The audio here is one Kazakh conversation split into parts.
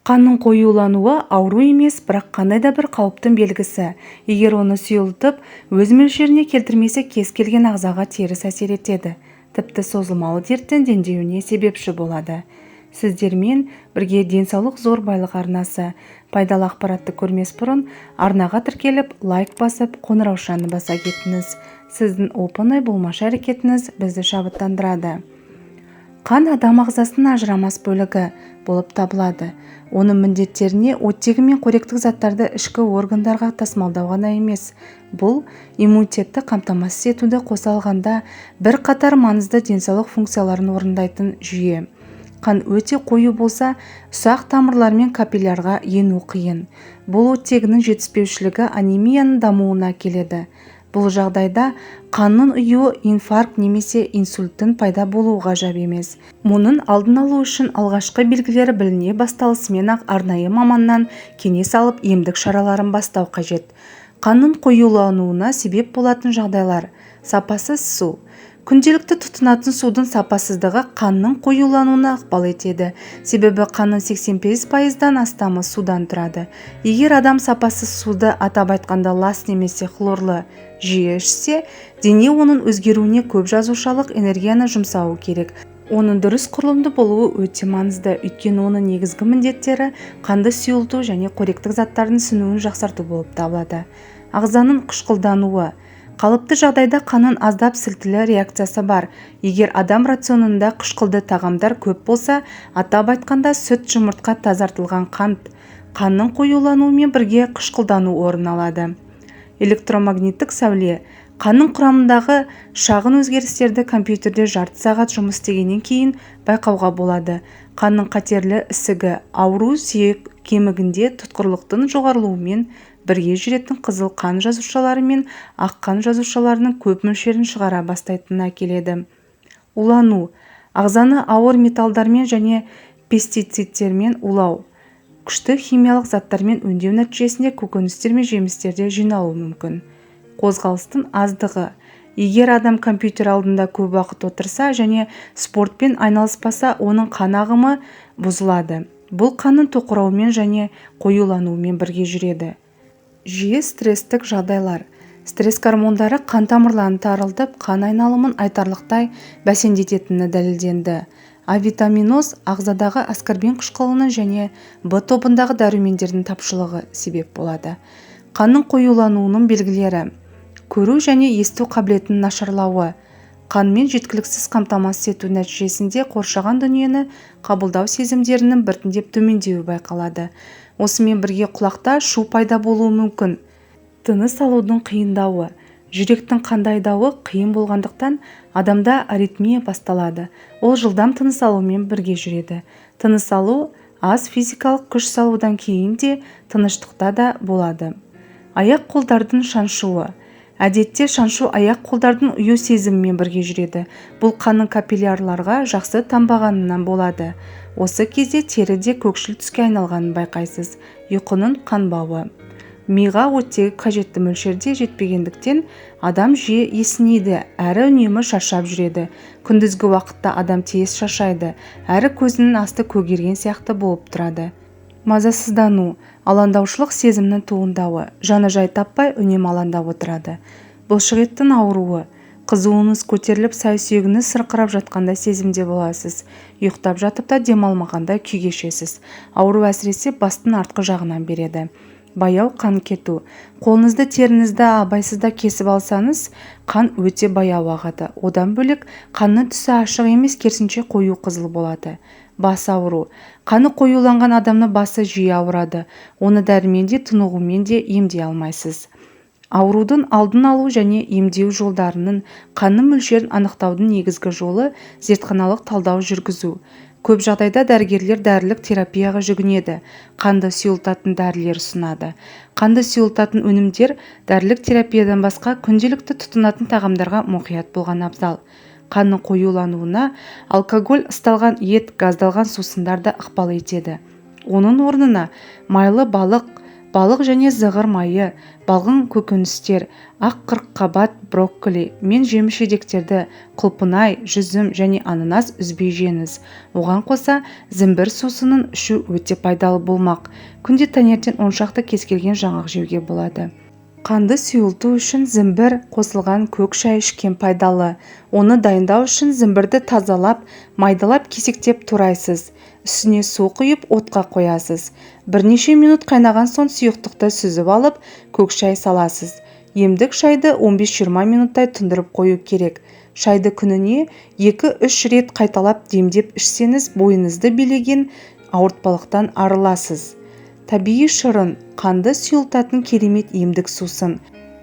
Қанның қоюлануы ауру емес, бірақ қандай да бір қауіптің белгісі. Егер оны сұйылтып, өз мөлшеріне келтірмесе кез келген ағзаға теріс әсер етеді. Тіпті созылмалы дерттің дендеуіне себепші болады. Сіздермен бірге денсаулық зор байлық арнасы. Пайдалы ақпаратты көрмес бұрын арнаға тіркеліп, лайк басып, қоңыраушаны баса кетіңіз. Сіздің оп-оңай болмашы әрекетіңіз бізді шабыттандырады. Қан адам ағзасының ажырамас бөлігі болып табылады. Оның міндеттеріне оттегі мен қоректік заттарды ішкі органдарға тасымалдау ғана емес, бұл иммунитетті қамтамасыз етуді қоса алғанда бірқатар маңызды денсаулық функцияларын орындайтын жүйе. Қан өте қою болса, ұсақ тамырлар мен капиллярға ену қиын. Бұл оттегінің жетіспеушілігі анемияның дамуына әкеледі. Бұл жағдайда қанның ұюы инфаркт немесе инсульттің пайда болуы ғажап емес. Мұның алдын алу үшін алғашқы белгілері біліне басталысымен-ақ арнайы маманнан кеңес алып емдік шараларын бастау қажет. Қанның қоюлануына себеп болатын жағдайлар: сапасыз су. Күнделікті тұтынатын судың сапасыздығы қанның қоюлануына ықпал етеді. Себебі қанның 85%-дан астамы судан тұрады. Егер адам сапасыз суды, атап айтқанда лас немесе хлорлы жиі ішсе, дене оның өзгеруіне көп жасушалық энергияны жұмсауы керек. Оның дұрыс құрылымды болуы өте маңызды, өйткені оның негізгі міндеттері қанды сұйылту және қоректік заттардың сіңуін жақсарту болып табылады. Ағзаның қышқылдануы. Қалыпты жағдайда қанның аздап сілтілі реакциясы бар. Егер адам рационында қышқылды тағамдар көп болса, атап айтқанда сүт, жұмыртқа, тазартылған қант, қанның қоюлануымен бірге қышқылдану орын алады. Электромагниттік сәуле. Қанның құрамындағы шағын өзгерістерді компьютерде жарты сағат жұмыс істегеннен кейін байқауға болады. Қанның қатерлі ісігі, ауру сүйек кемігінде тұтқырлықтың жоғарылауымен бірге жүретін қызыл қан жасушалары мен ақ қан жасушаларының көп мөлшерін шығара бастайтынына әкеледі. Улану. Ағзаны ауыр металдармен және пестицидтермен улау. Күшті химиялық заттармен өңдеу нәтижесінде көкөністер мен жемістерде жиналуы мүмкін. Қозғалыстың аздығы. Егер адам компьютер алдында көп уақыт отырса және спортпен айналыспаса, оның қан ағымы бұзылады. Бұл қанның тоқырауымен және қоюлануымен бірге жүреді. Жиі стресстік жағдайлар. Стресс гормондары қан тамырларын тарылтып, қан айналымын айтарлықтай бәсеңдететіні дәлелденді. Авитаминоз ағзадағы аскорбин қышқылының және В тобындағы дәрумендердің тапшылығы себеп болады. Қанның қоюлануының белгілері: көру және есту қабілетінің нашарлауы. Қанмен жеткіліксіз қамтамасыз ету нәтижесінде қоршаған дүниені қабылдау сезімдерінің біртіндеп төмендеуі байқалады. Осымен бірге құлақта шу пайда болуы мүмкін. Тыныс алудың қиындауы. Жүректің қан айдауы қиын болғандықтан адамда аритмия басталады. Ол жылдам тыныс алумен бірге жүреді. Тыныс алу аз физикалық күш салудан кейін де тыныштықта да болады. Аяқ-қолдардың шаншуы. Әдетте шаншу аяқ-қолдардың ұю сезімімен бірге жүреді. Бұл қанның капиллярларға жақсы тамбағанынан болады. Осы кезде теріде көкшіл түске айналғанын байқайсыз. Ұйқының қанбауы. Миға оттегі қажетті мөлшерде жетпегендіктен адам жиі есінейді, әрі үнемі шаршап жүреді. Күндізгі уақытта адам тез шаршайды, әрі көзінің асты көгерген сияқты болып тұрады. Мазасыздану. Алаңдаушылық сезімнің туындауы. Жаны жай таппай үнемі алаңдап отырады. Бұлшық еттің ауруы. Қызуыңыз көтеріліп, сай-сүйегіңіз сырқырап жатқанда сезімде боласыз. Ұйықтап жатып та демалмағанда күй кешесіз. Ауру әсіресе бастың артқы жағынан береді. Баяу қан кету. Қолыңызды, теріңізді абайсызда кесіп алсаңыз, қан өте баяу ағады. Одан бөлек қанның түсі ашық емес, керісінше қою қызыл болады. Бас ауру. Қаны қоюланған адамның басы жиі ауырады. Оны дәрімен де, тынығумен де емдей алмайсыз. Аурудың алдын алу және емдеу жолдарының қанның мөлшерін анықтаудың негізгі жолы зертханалық талдау жүргізу. Көп жағдайда дәрігерлер дәрілік терапияға жүгінеді. Қанды сұйылтатын дәрілер ұсынады. Қанды сұйылтатын өнімдер дәрілік терапиядан басқа күнделікті тұтынатын тағамдарға мұқият болған абзал. Қанның қоюлануына алкоголь, ысталған ет, газдалған сусындар да ықпал етеді. Оның орнына майлы балық, балық және зығыр майы, балғын көкөністер, ақ қырыққабат брокколи мен жеміс-жидектерді, құлпынай, жүзім және ананас үзбей жеңіз. Оған қоса зімбір сусынын ішу өте пайдалы болмақ. Күнде таңертең 10 шақты кез келген жаңғақ жеуге болады. Қанды сұйылту үшін зімбір қосылған көк шай ішкен пайдалы. Оны дайындау үшін зімбірді тазалап, майдалап кесектеп турайсыз. Үстіне су құйып отқа қоясыз. Бірнеше минут қайнаған соң сұйықтықты сүзіп алып, көк шай саласыз. Емдік шайды 15-20 минуттай тұндырып қою керек. Шайды күніне 2-3 рет қайталап демдеп ішсеңіз, бойыңызды билеген ауыртпалықтан арыласыз. Табиғи шырын, қанды сұйылтатын керемет емдік сусын.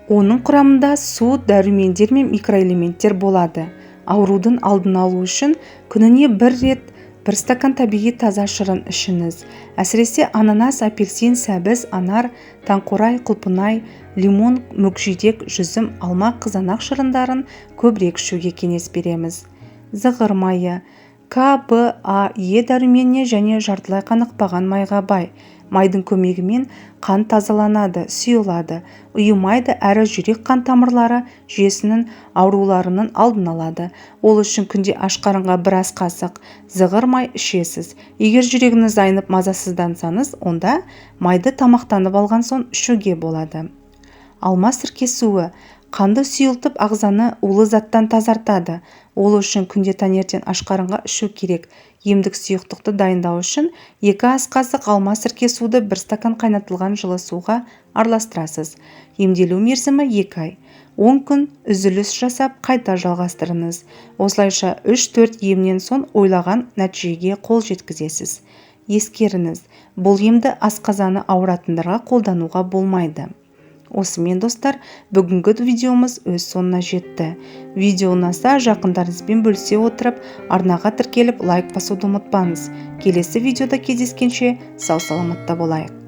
Оның құрамында су, дәрумендер мен микроэлементтер болады. Аурудың алдын алу үшін күніне 1 рет 1 стакан табиғи таза шырын ішіңіз. Әсіресе ананас, апельсин, сәбіз, анар, таңқурай, құлпынай, лимон, мүкжидек, жүзім, алма, қызанақ шырындарын көбірек ішуге кеңес береміз. Зығыр майы К, Б, А, Е дәруменіне және жартылай қанықпаған майға бай. Майдың көмегімен қан тазаланады, сұйылады, ұйымайды әрі жүрек қан тамырлары жүйесінің ауруларының алдын алады. Ол үшін күнде аш қарынға 1 ас қасық зығыр май ішесіз. Егер жүрегіңіз айнып мазасыздансаңыз, онда майды тамақтанып алған соң ішуге болады. Алма сірке суы қанды сұйылтып, ағзаны улы заттан тазартады. Ол үшін күнде таңертең аш қарынға ішу керек. Емдік сұйықтықты дайындау үшін 2 ас қасық алма сірке суды 1 стакан қайнатылған жылы суға араластырасыз. Емделу мерзімі 2 ай. 10 күн үзіліс жасап, қайта жалғастырыңыз. Осылайша 3-4 емнен соң ойлаған нәтижеге қол жеткізесіз. Ескеріңіз, бұл емді асқазаны ауыратындарға қолдануға болмайды. Осымен достар, бүгінгі видеомыз өз соңына жетті. Видео ұнаса, жақындарыңызбен бөлісе отырып, арнаға тіркеліп лайк басуды ұмытпаңыз. Келесі видеода кездескенше сау саламатта болайық.